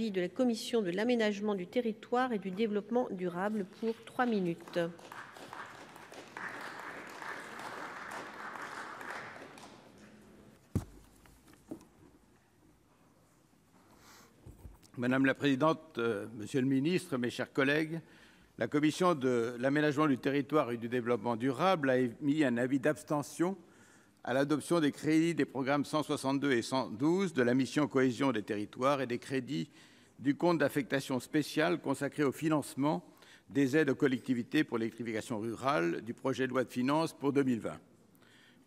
de la commission de l'aménagement du territoire et du développement durable pour 3 minutes. Madame la présidente, monsieur le ministre, mes chers collègues, la commission de l'aménagement du territoire et du développement durable a émis un avis d'abstention à l'adoption des crédits des programmes 162 et 112 de la mission cohésion des territoires et des crédits du compte d'affectation spéciale consacré au financement des aides aux collectivités pour l'électrification rurale du projet de loi de finances pour 2020.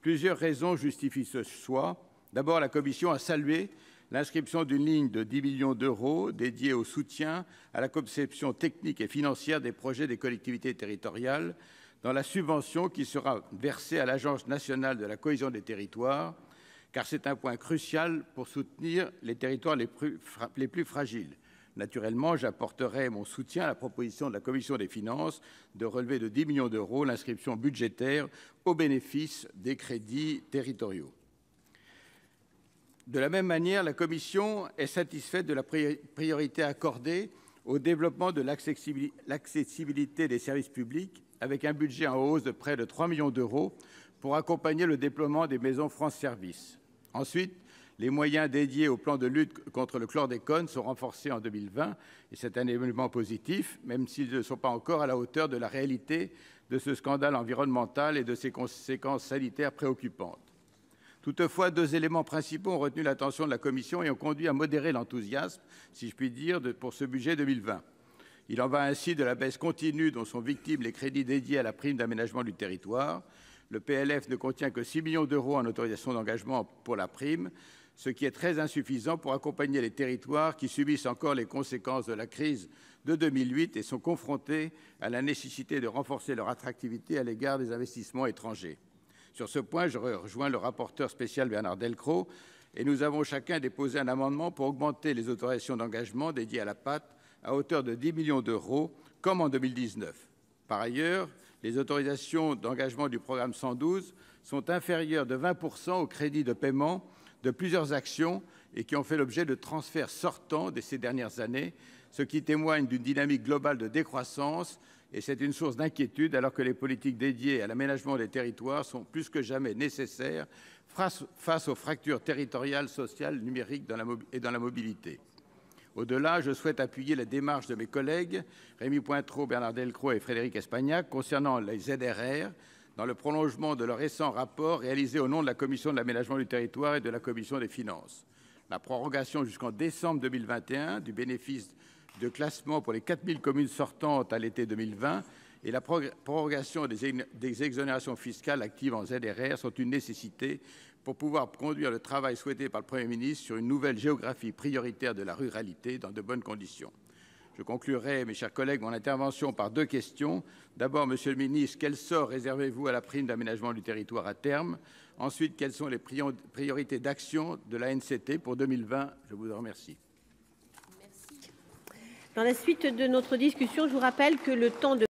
Plusieurs raisons justifient ce choix. D'abord, la commission a salué l'inscription d'une ligne de 10 millions d'euros dédiée au soutien à la conception technique et financière des projets des collectivités territoriales dans la subvention qui sera versée à l'Agence nationale de la cohésion des territoires, car c'est un point crucial pour soutenir les territoires les plus fragiles. Naturellement, j'apporterai mon soutien à la proposition de la commission des finances de relever de 10 millions d'euros l'inscription budgétaire au bénéfice des crédits territoriaux. De la même manière, la commission est satisfaite de la priorité accordée au développement de l'accessibilité des services publics, avec un budget en hausse de près de 3 millions d'euros pour accompagner le déploiement des maisons France Services. Ensuite, les moyens dédiés au plan de lutte contre le chlordécone sont renforcés en 2020, et c'est un événement positif, même s'ils ne sont pas encore à la hauteur de la réalité de ce scandale environnemental et de ses conséquences sanitaires préoccupantes. Toutefois, deux éléments principaux ont retenu l'attention de la commission et ont conduit à modérer l'enthousiasme, si je puis dire, pour ce budget 2020. Il en va ainsi de la baisse continue dont sont victimes les crédits dédiés à la prime d'aménagement du territoire. Le PLF ne contient que 6 millions d'euros en autorisations d'engagement pour la prime, ce qui est très insuffisant pour accompagner les territoires qui subissent encore les conséquences de la crise de 2008 et sont confrontés à la nécessité de renforcer leur attractivité à l'égard des investissements étrangers. Sur ce point, je rejoins le rapporteur spécial Bernard Delcros et nous avons chacun déposé un amendement pour augmenter les autorisations d'engagement dédiées à la PAT à hauteur de 10 millions d'euros, comme en 2019. Par ailleurs, les autorisations d'engagement du programme 112 sont inférieures de 20% aux crédits de paiement de plusieurs actions et qui ont fait l'objet de transferts sortants de ces dernières années, ce qui témoigne d'une dynamique globale de décroissance. Et c'est une source d'inquiétude alors que les politiques dédiées à l'aménagement des territoires sont plus que jamais nécessaires face aux fractures territoriales, sociales, numériques et dans la mobilité. Au-delà, je souhaite appuyer la démarche de mes collègues Rémy Pointereau, Bernard Delcros et Frédéric Espagnac concernant les ZRR, dans le prolongement de leur récent rapport réalisé au nom de la Commission de l'aménagement du territoire et de la Commission des finances. La prorogation jusqu'en décembre 2021 du bénéfice de classement pour les 4000 communes sortantes à l'été 2020 et la prorogation des exonérations fiscales actives en ZRR sont une nécessité pour pouvoir conduire le travail souhaité par le Premier ministre sur une nouvelle géographie prioritaire de la ruralité dans de bonnes conditions. Je conclurai, mes chers collègues, mon intervention par deux questions. D'abord, Monsieur le ministre, quel sort réservez-vous à la prime d'aménagement du territoire à terme? Ensuite, quelles sont les priorités d'action de l'ANCT pour 2020? Je vous en remercie. Dans la suite de notre discussion, je vous rappelle que le temps de